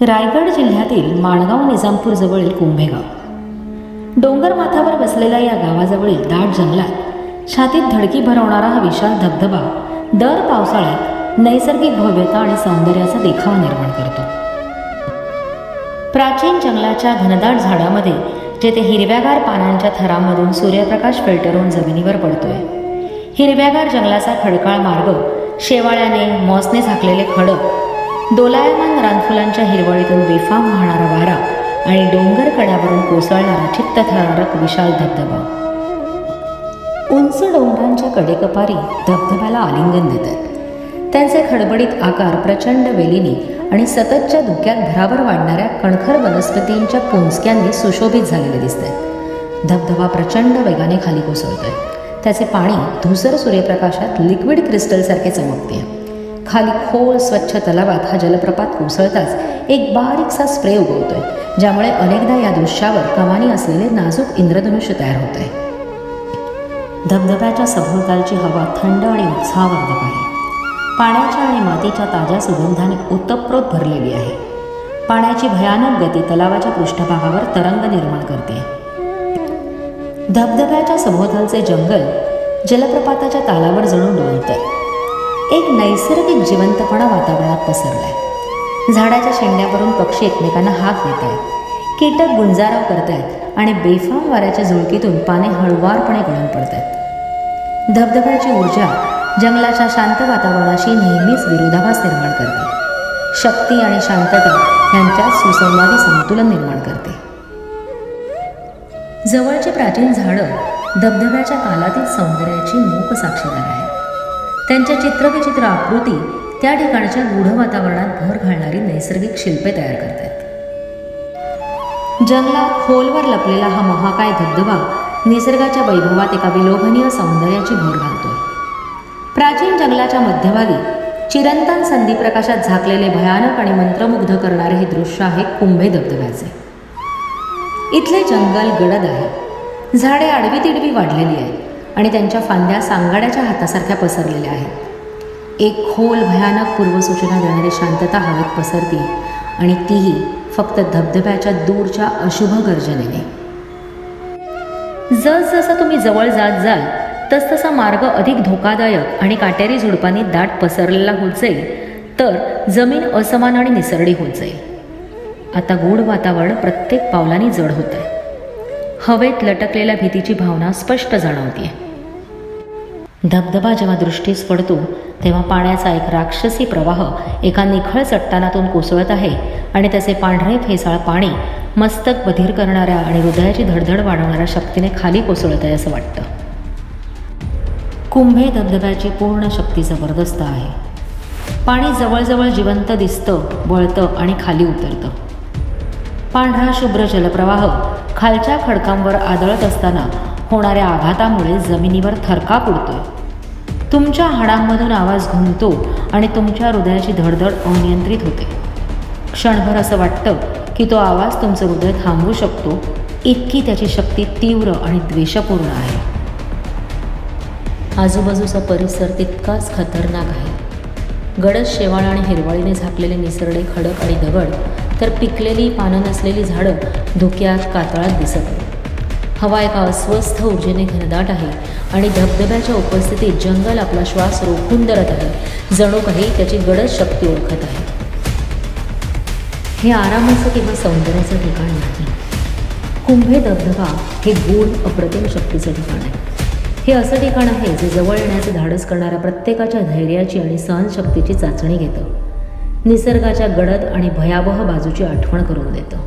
रायगड जिल्ह्यातील माणगाव निजामपूर जवळील कुंभेगाव. डोंगर माथ्यावर बसलेल्या या गावाजवळील दाट जंगलात छातीत धडकी भरवणारा हा विशाल धबधबा दर पावसाळ्यात नैसर्गिक भव्यता आणि सौंदर्याचा देखावा निर्माण करतो. प्राचीन जंगलाच्या घनदाट झाडामध्ये जेथे हिरव्यागार पानांच्या थरांमधून सूर्यप्रकाश फिल्टरवून जमिनीवर पडतोय, हिरव्यागार जंगलाचा खडकाळ मार्ग, शेवाळ्याने मॉसने झाकलेले खडक, डोलायमान रानफुलांच्या हिरवळीतून बेफाम वाहणारा वारा आणि डोंगर कड्यावरून कोसळणारा चित्तथरारक विशाल धबधबा. उंच डोंगरांच्या कडेकपारी धबधब्याला आलिंगन देतात. त्यांचे खडबडीत आकार प्रचंड वेलीनी आणि सततच्या धुक्यात भराभर वाढणाऱ्या कणखर वनस्पतींच्या पुंजक्यांनी सुशोभित झालेले दिसतात. धबधबा प्रचंड वेगाने खाली कोसळतोय. त्याचे पाणी धुसर सूर्यप्रकाशात लिक्विड क्रिस्टलसारखे चमकते. खाली खोल स्वच्छ तलावात हा जलप्रपात कोसळताच एक बारीकसा स्प्रे उगवतोय, ज्यामुळे अनेकदा या दृश्यावर कमानी असलेले नाजूक इंद्रधनुष्य तयार होत आहे. धबधब्याच्या सभोवतालची हवा थंड आणि उत्साहवर्धक आहे. पाण्याच्या आणि मातीच्या ताज्या सुगंधाने ओतप्रोत भरलेली आहे. पाण्याची भयानक गती तलावाच्या पृष्ठभागावर तरंग निर्माण करते. धबधब्याच्या सभोवतालचे जंगल जलप्रपाताच्या तालावर जणू डोलतंय. एक नैसर्गिक जिवंतपणा वातावरणात पसरलाय. झाडाच्या शेंड्यावरून पक्षी एकमेकांना हाक देत आहेत, कीटक गुंजाराव करतायत आणि बेफाम वाऱ्याच्या झुळकीतून पाने हळुवारपणे गळून पडतात. धबधब्याची ऊर्जा जंगलाच्या शांत वातावरणाशी नेहमीच विरोधाभास निर्माण करते. शक्ती आणि शांतता यांच्यात सुसंवादी संतुलन निर्माण करते. जवळची प्राचीन झाडं धबधब्याच्या कालातीत सौंदर्याची मूक साक्षीदार आहेत. त्यांच्या चित्रविचित्र आकृती त्या ठिकाणच्या गूढ वातावरणात भर घालणारी नैसर्गिक शिल्पे तयार करतात. जंगलात खोलवर लपलेला हा महाकाय धबधबा निसर्गाच्या वैभवात एका विलोभनीय सौंदर्याची भर घालतोय. प्राचीन जंगलाच्या मध्यभागी चिरंतन संधीप्रकाशात झाकलेले भयानक आणि मंत्रमुग्ध करणारे हे दृश्य आहे कुंभे धबधब्याचे. इथले जंगल गडद आहे. झाडे आडवी तिडवी वाढलेली आहेत आणि त्यांच्या फांद्या सांगाड्याच्या हातासारख्या पसरलेल्या आहेत. एक खोल भयानक पूर्वसूचना देणारी शांतता हवेत पसरते आणि तीही फक्त धबधब्याच्या दूरच्या अशुभ गर्जनेने. जसजसं तुम्ही जवळ जात जाल तसतसा मार्ग अधिक धोकादायक आणि काटेरी झुडपांनी दाट पसरलेला होत जाईल, तर जमीन असमान आणि निसरडी होत जाईल. आता गूढ वातावरण प्रत्येक पावलाने जड होत आहे. हवेत लटकलेल्या भीतीची भावना स्पष्ट जाणवते. धबधबा जेव्हा दृष्टीस पडतो तेव्हा पाण्याचा एक राक्षसी प्रवाह एका निखळ चट्टानातून कोसळत आहे आणि त्याचे पांढरे फेसाळ पाणी मस्तक बधीर करणाऱ्या आणि हृदयाची धडधड वाढवणाऱ्या शक्तीने खाली कोसळत आहे असं वाटतं. कुंभे धबधब्याची पूर्ण शक्ती जबरदस्त आहे. पाणी जवळजवळ जिवंत दिसतं, वळतं आणि खाली उतरतं. पांढरा शुभ्र जलप्रवाह खालच्या खडकांवर आदळत असताना होणाऱ्या आघातामुळे जमिनीवर थरकाप उडतोय. तुमच्या हाडांमधून आवाज घुमतो आणि तुमच्या हृदयाची धडधड अनियंत्रित होते. क्षणभर असं वाटतं की तो आवाज तुमचं हृदय थांबवू शकतो, इतकी त्याची शक्ती तीव्र आणि द्वेषपूर्ण आहे. आजूबाजूचा परिसर तितकाच खतरनाक आहे. गडद शेवाळ आणि हिरवळीने झाकलेले निसरडे खडक आणि दगड, तर पिकलेली पानं नसलेली झाडं धुक्यात कातळात दिसत. हवा एका अस्वस्थ ऊर्जेने घनदाट आहे आणि धबधब्याच्या उपस्थितीत जंगल आपला श्वास रोखून धरत आहे, जणू काही त्याची गडद शक्ती ओळखत आहे. हे आरामाचं किंवा सौंदर्याचं ठिकाण नाही. कुंभे धबधबा हे गूढ अप्रतिम शक्तीचं ठिकाण आहे. हे असं ठिकाण आहे जे जवळ येण्याचे धाडस करणाऱ्या प्रत्येकाच्या धैर्याची आणि सहनशक्तीची चाचणी घेतं. निसर्गाच्या गडद आणि भयावह बाजूची आठवण करून देतं.